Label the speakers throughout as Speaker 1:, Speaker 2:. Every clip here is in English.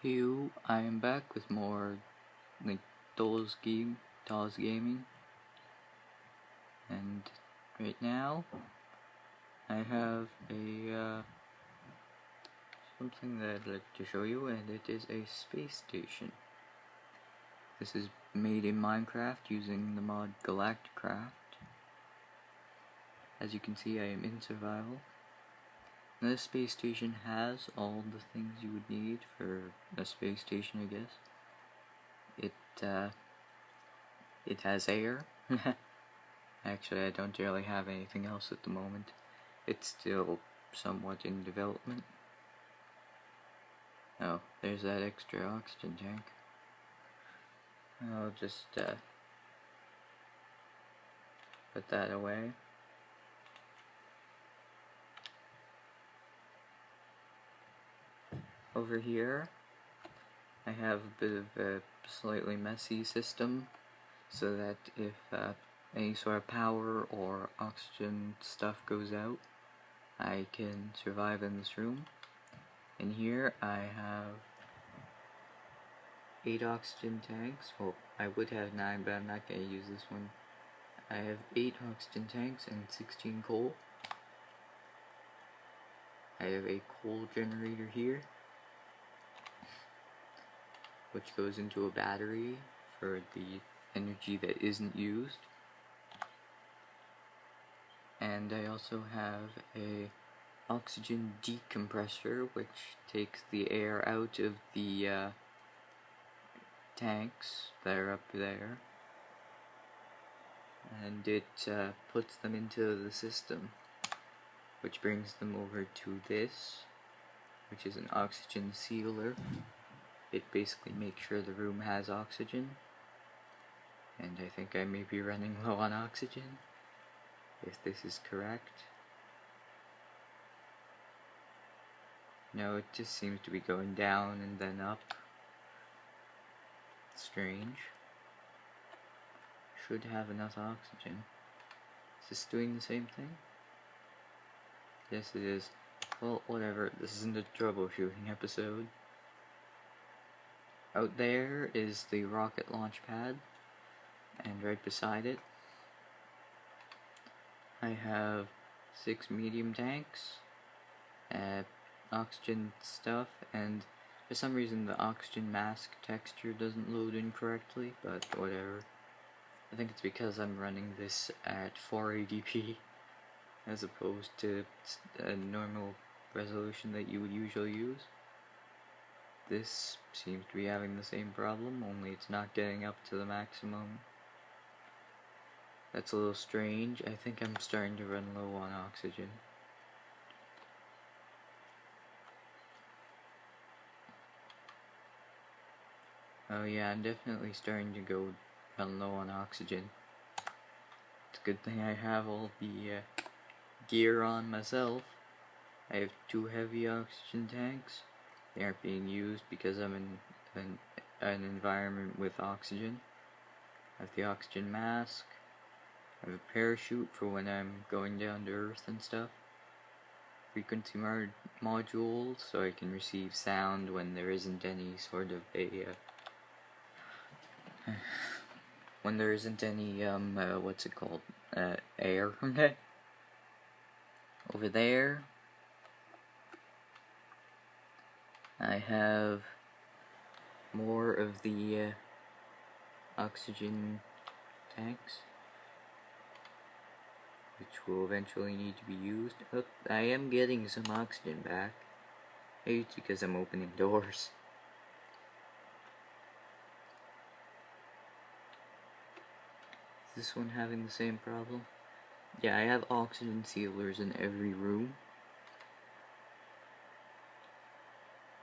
Speaker 1: Hey, I am back with more like tOS gaming, and right now I have a something that I'd like to show you, and it is a space station. This is made in Minecraft using the mod Galacticraft. As you can see, I am in survival. Now, this space station has all the things you would need for a space station, I guess. It has air. Actually, I don't really have anything else at the moment. It's still somewhat in development. Oh, there's that extra oxygen tank. I'll just put that away. Over here, I have a bit of a slightly messy system, so that if any sort of power or oxygen stuff goes out, I can survive in this room. In here, I have 8 oxygen tanks. Well, I would have 9, but I'm not going to use this one. I have 8 oxygen tanks and 16 coal. I have a coal generator here, which goes into a battery for the energy that isn't used. And I also have a oxygen decompressor, which takes the air out of the tanks that are up there, and it puts them into the system, which brings them over to this, which is an oxygen sealer. It basically makes sure the room has oxygen, and I think I may be running low on oxygen, if this is correct. No, it just seems to be going down and then up. Strange. Should have enough oxygen. Is this doing the same thing? Yes, it is. Well, whatever. This isn't a troubleshooting episode. Out there is the rocket launch pad, and right beside it I have 6 medium tanks, oxygen stuff, and for some reason the oxygen mask texture doesn't load in correctly, but whatever. I think it's because I'm running this at 480p as opposed to a normal resolution that you would usually use. This seems to be having the same problem, only it's not getting up to the maximum. That's a little strange. I think I'm starting to run low on oxygen. Oh yeah, I'm definitely starting to run low on oxygen. It's a good thing I have all the gear on myself. I have 2 heavy oxygen tanks. They aren't being used because I'm in an environment with oxygen. I have the oxygen mask. I have a parachute for when I'm going down to Earth and stuff. Frequency module, so I can receive sound when there isn't any sort of a when there isn't any what's it called, air. Over there I have more of the oxygen tanks, which will eventually need to be used. Oh, I am getting some oxygen back. Maybe it's because I'm opening doors. Is this one having the same problem? Yeah, I have oxygen sealers in every room.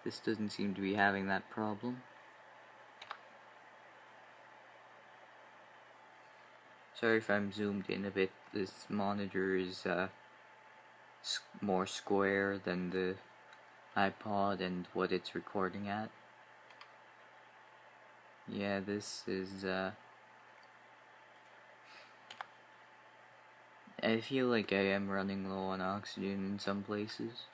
Speaker 1: This doesn't seem to be having that problem. Sorry if I'm zoomed in a bit. This monitor is more square than the iPod and what it's recording at. Yeah, this is I feel like I am running low on oxygen in some places.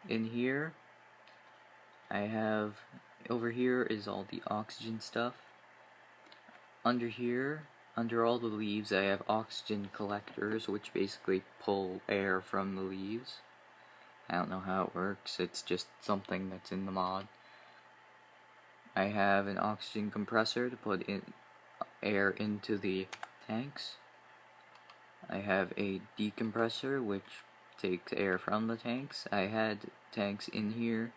Speaker 1: in here I have, over here is all the oxygen stuff. Under here, under all the leaves, I have oxygen collectors, which basically pull air from the leaves. I don't know how it works, it's just something that's in the mod. I have an oxygen compressor to put in air into the tanks. I have a decompressor which takes air from the tanks. I had tanks in here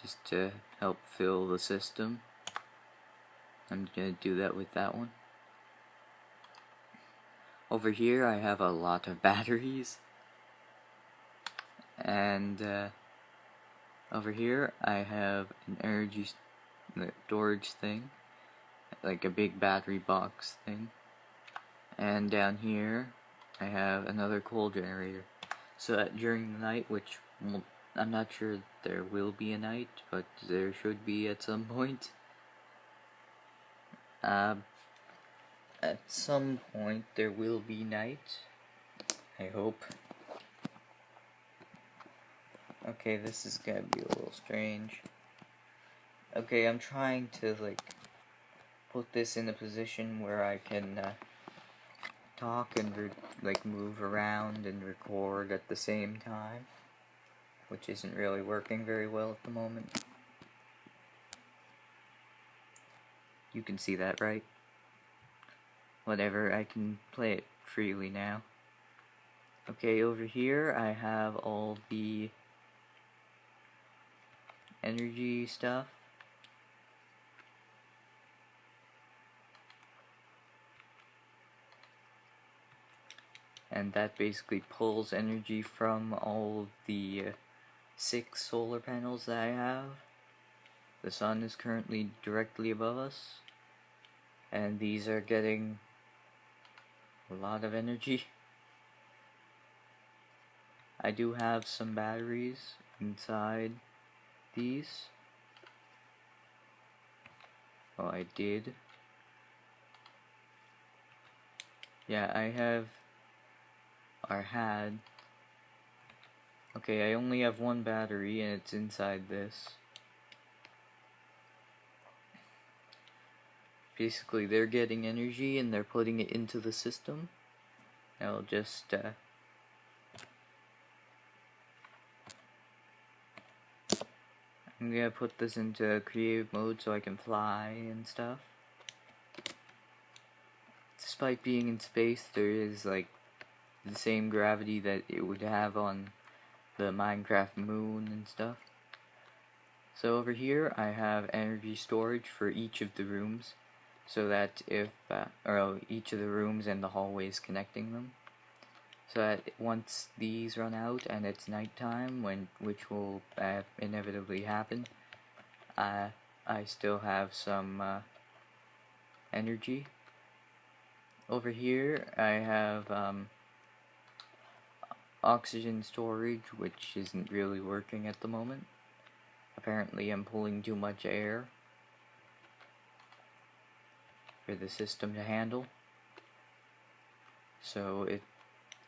Speaker 1: just to help fill the system. I'm gonna do that with that one. Over here I have a lot of batteries. And over here I have an energy storage thing, like a big battery box thing. And down here I have another coal generator, so that during the night, which I'm not sure there will be a night, but there should be at some point. At some point there will be night, I hope. Okay, this is gonna be a little strange. Okay, I'm trying to like put this in a position where I can talk and like move around and record at the same time, which isn't really working very well at the moment. You can see that, right? Whatever, I can play it freely now. Okay, over here I have all the energy stuff. And that basically pulls energy from all the 6 solar panels that I have. The sun is currently directly above us, and these are getting a lot of energy. I do have some batteries inside these. Oh, I did. Yeah, I have, or had. Okay, I only have one battery and it's inside this. Basically, they're getting energy and they're putting it into the system. I'll just I'm gonna put this into creative mode so I can fly and stuff. Despite being in space, there is like the same gravity that it would have on the Minecraft moon and stuff. So over here I have energy storage for each of the rooms, so that if each of the rooms and the hallways connecting them, so that once these run out and it's nighttime, which will inevitably happen, I still have some energy. Over here I have oxygen storage, which isn't really working at the moment. Apparently I'm pulling too much air for the system to handle.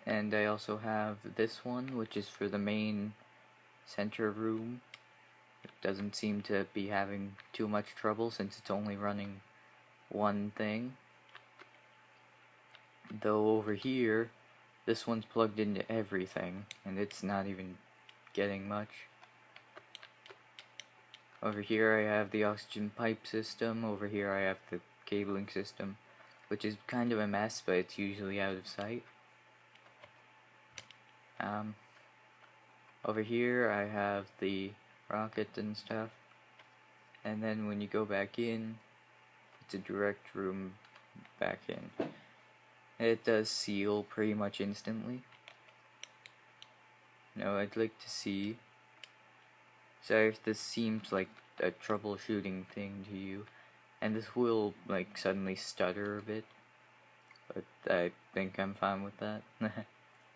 Speaker 1: And I also have this one, which is for the main center room. It doesn't seem to be having too much trouble since it's only running one thing. Though over here, this one's plugged into everything, and it's not even getting much. Over here I have the oxygen pipe system. Over here I have the cabling system, which is kind of a mess, but it's usually out of sight. Over here I have the rocket and stuff, and then when you go back in, it's a direct room back in. It does seal pretty much instantly. Now I'd like to see, sorry if this seems like a troubleshooting thing to you, and this will like suddenly stutter a bit, but I think I'm fine with that.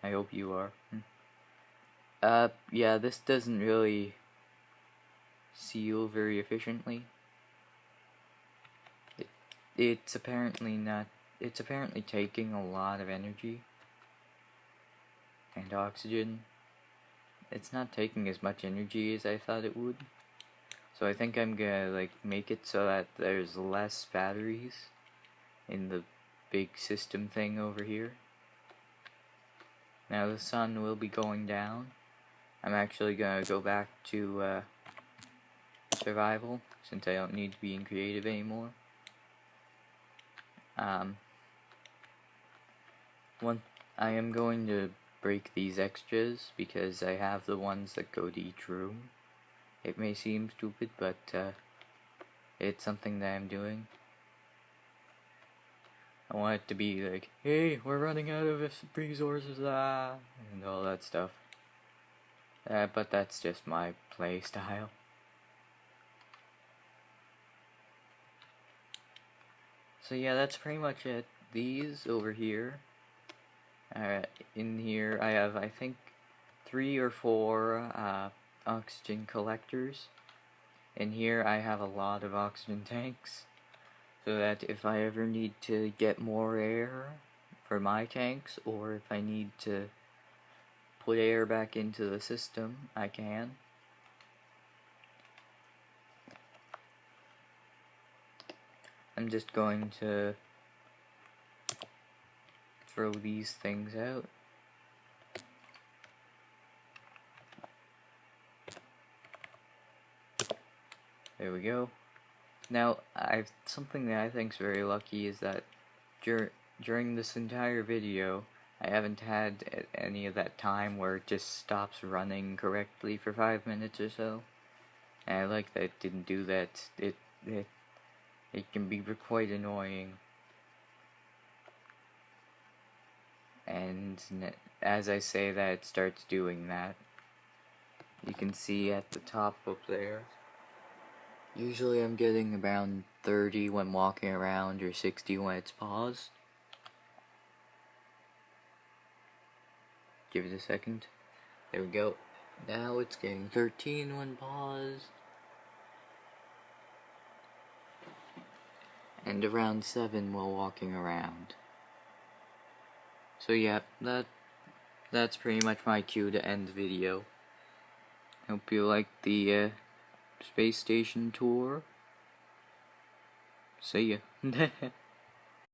Speaker 1: I hope you are. Yeah, this doesn't really seal very efficiently. It's apparently taking a lot of energy and oxygen, it's not taking as much energy as I thought it would. So I think I'm gonna like make it so that there's less batteries in the big system thing over here. Now the sun will be going down. I'm actually gonna go back to survival since I don't need to be in creative anymore. I am going to break these extras because I have the ones that go to each room. It may seem stupid, but it's something that I'm doing. I want it to be like, hey, we're running out of resources, and all that stuff. But that's just my play style. So yeah, that's pretty much it. These over here, in here I have, I think, 3 or 4 oxygen collectors. In here I have a lot of oxygen tanks, so that if I ever need to get more air for my tanks, or if I need to put air back into the system, I can. I'm just going to throw these things out. There we go. Now, something that I think is very lucky is that during this entire video, I haven't had any of that time where it just stops running correctly for 5 minutes or so. And I like that it didn't do that. It can be quite annoying. And as I say that, it starts doing that. You can see at the top up there. Usually I'm getting around 30 when walking around, or 60 when it's paused. Give it a second. There we go. Now it's getting 13 when paused. And around 7 while walking around. So yeah, that's pretty much my cue to end the video. Hope you liked the space station tour. See ya.